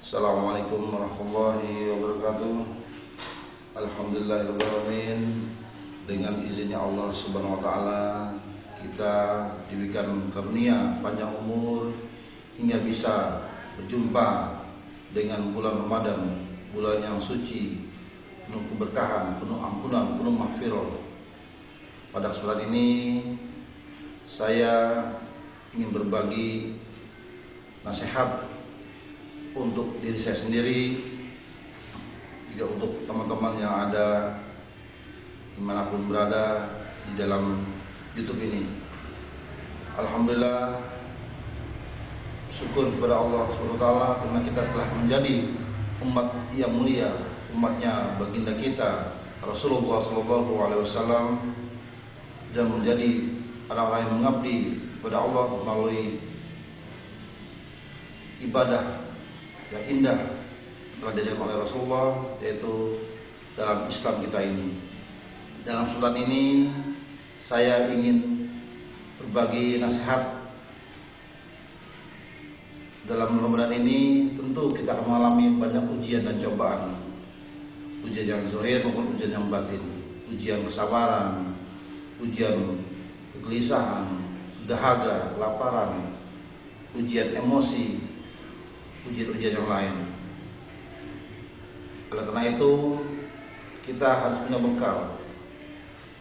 Assalamualaikum warahmatullahi wabarakatuh. Alhamdulillahirrahmanirrahim. Dengan izinnya Allah subhanahu wa ta'ala, kita diberikan karunia panjang umur hingga bisa berjumpa dengan bulan Ramadan, bulan yang suci, penuh keberkahan, penuh ampunan, penuh maghfirah. Pada kesempatan ini saya ingin berbagi nasihat untuk diri saya sendiri, juga untuk teman-teman yang ada dimanapun berada di dalam YouTube ini. Alhamdulillah, syukur kepada Allah SWT karena kita telah menjadi umat yang mulia, umatnya baginda kita Rasulullah SAW, dan menjadi orang-orang yang mengabdi kepada Allah melalui ibadah yang indah telah diajarkan oleh Rasulullah, yaitu dalam Islam kita ini. Dalam kesempatan ini saya ingin berbagi nasihat. Dalam Ramadan ini tentu kita akan mengalami banyak ujian dan cobaan, ujian yang zahir maupun ujian yang batin, ujian kesabaran, ujian kegelisahan, dahaga, kelaparan, ujian emosi, ujian-ujian yang lain. Oleh karena itu kita harus punya bekal.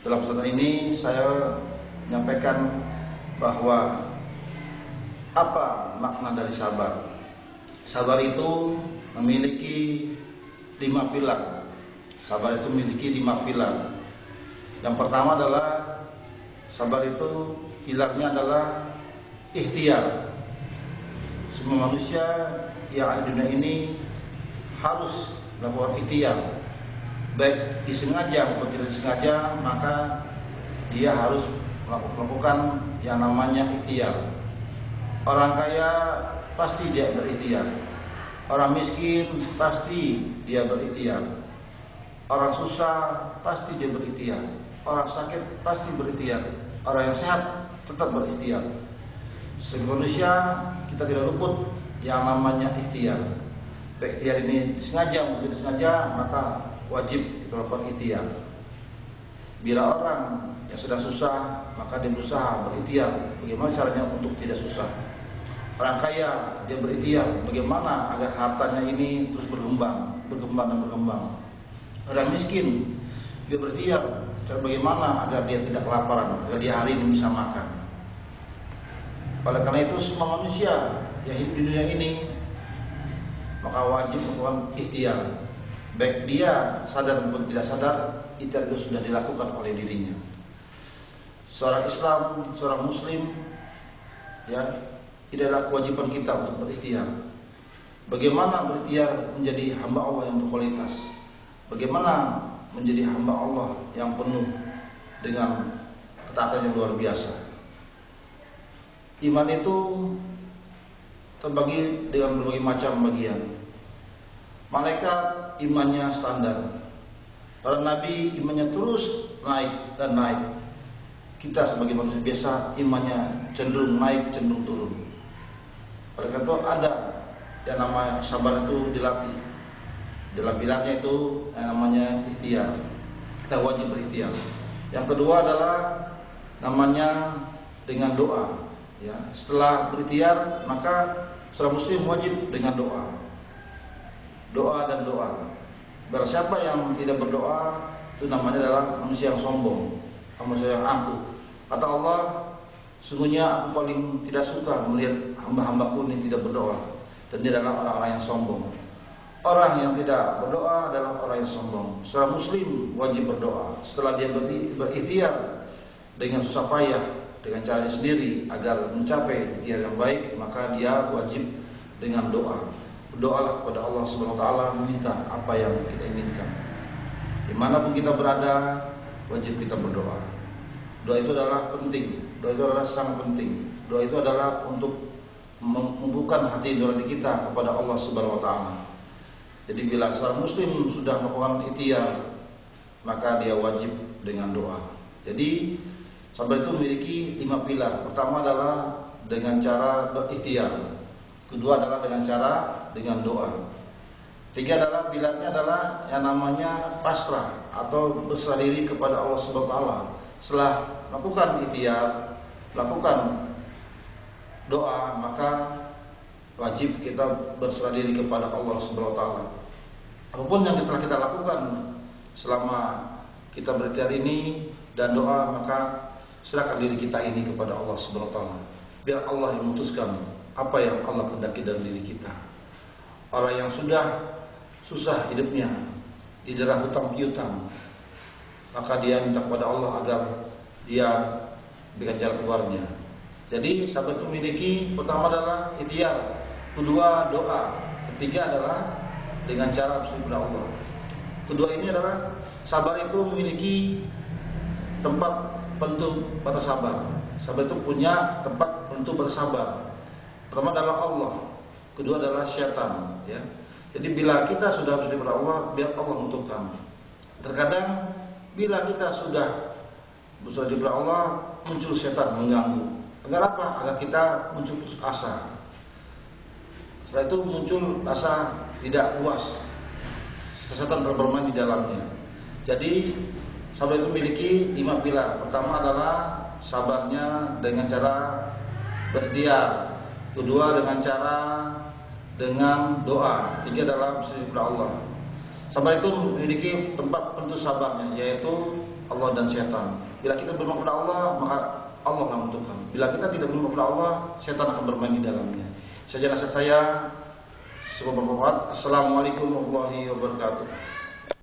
Dalam kesempatan ini saya menyampaikan bahwa apa makna dari sabar. Sabar itu memiliki 5 pilar. Sabar itu memiliki 5 pilar. Yang pertama adalah sabar itu pilarnya adalah ikhtiar. Semua manusia yang ada di dunia ini harus melakukan ikhtiar, baik disengaja maupun tidak disengaja, maka dia harus melakukan yang namanya ikhtiar. Orang kaya pasti dia berikhtiar, orang miskin pasti dia berikhtiar, orang susah pasti dia berikhtiar, orang sakit pasti berikhtiar, orang yang sehat tetap berikhtiar. Sebagai manusia kita tidak luput yang namanya ikhtiar. Baik ikhtiar ini disengaja maupun tidak disengaja, maka wajib melakukan ikhtiar. Bila orang yang sedang susah, maka dia berusaha berikhtiar bagaimana caranya untuk tidak susah. Orang kaya dia berikhtiar bagaimana agar hartanya ini terus berkembang dan berkembang. Orang miskin dia berikhtiar bagaimana agar dia tidak kelaparan, agar dia hari ini bisa makan. Oleh karena itu semua manusia yang hidup di dunia ini maka wajib melakukan ikhtiar. Baik dia sadar maupun tidak sadar, ikhtiar itu sudah dilakukan oleh dirinya. Seorang Islam, seorang Muslim, ya, adalah kewajiban kita untuk berikhtiar. Bagaimana berikhtiar menjadi hamba Allah yang berkualitas? Bagaimana menjadi hamba Allah yang penuh dengan ketaatan yang luar biasa? Iman itu terbagi dengan berbagai macam bagian. Malaikat imannya standar. Para nabi imannya terus naik dan naik. Kita sebagai manusia biasa imannya cenderung naik, cenderung turun. Oleh karena itu ada yang namanya sabar itu dilatih. Dalam pilarnya itu yang namanya ikhtiar. Kita wajib berikhtiar. Yang kedua adalah namanya dengan doa. Ya, setelah berikhtiar maka seorang muslim wajib dengan doa. Doa dan doa. Barang siapa yang tidak berdoa, itu namanya adalah manusia yang sombong, manusia yang angkuh. Kata Allah, sungguhnya aku paling tidak suka melihat hamba-hambaku ini tidak berdoa. Dan dia adalah orang-orang yang sombong. Orang yang tidak berdoa adalah orang yang sombong. Seorang muslim wajib berdoa. Setelah dia berikhtiar dengan susah payah, dengan caranya sendiri agar mencapai ikhtiar yang baik, maka dia wajib dengan doa. Berdoalah kepada Allah Subhanahu wa taala, meminta apa yang kita inginkan. Dimanapun kita berada, wajib kita berdoa. Doa itu adalah penting. Doa itu adalah sangat penting. Doa itu adalah untuk membuka hati nurani kita kepada Allah Subhanahu wa taala. Jadi bila seorang muslim sudah melakukan ikhtiar, maka dia wajib dengan doa. Jadi sabar itu memiliki 5 pilar. Pertama adalah dengan cara berikhtiar. Kedua adalah dengan doa. Tiga adalah bilatnya adalah yang namanya pasrah atau berserah diri kepada Allah Subhanahu wa taala. Setelah lakukan ikhtiar, lakukan doa, maka wajib kita berserah diri kepada Allah Subhanahu wa taala. Apapun yang telah kita lakukan selama kita berikhtiar ini dan doa, maka serahkan diri kita ini kepada Allah Subhanahu wa taala. Biar Allah yang memutuskan apa yang Allah kehendaki dalam diri kita. Orang yang sudah susah hidupnya, didera hutang piutang, maka dia minta kepada Allah agar dia berikan jalan keluarnya. Jadi sahabat itu memiliki, pertama adalah ikhtiar, kedua doa, ketiga adalah dengan cara bersyukur kepada Allah. Kedua ini adalah sabar itu memiliki tempat penentu batas sabar. Sabar itu punya tempat penentu bersabar. Pertama adalah Allah, kedua adalah syaitan, ya. Jadi bila kita sudah bersyukur kepada Allah, biar Allah menentukan. Terkadang bila kita sudah bersyukur kepada Allah, muncul syaitan mengganggu. Agar apa? Agar kita muncul putus asa. Setelah itu muncul rasa tidak puas. Setan bermain di dalamnya. Jadi sabar itu memiliki 5 pilar. Pertama adalah sabarnya dengan cara berikhtiar. Kedua dengan doa. Tiga adalah bersyukur kepada Allah. Sabar itu memiliki tempat penentu sabarnya, yaitu Allah dan syaitan. Bila kita berdoa kepada Allah, maka Allah akan menentukan. Bila kita tidak berdoa kepada Allah, syaitan akan bermain di dalamnya. Saja nasihat saya. Semoga bermanfaat. Assalamualaikum warahmatullahi wabarakatuh.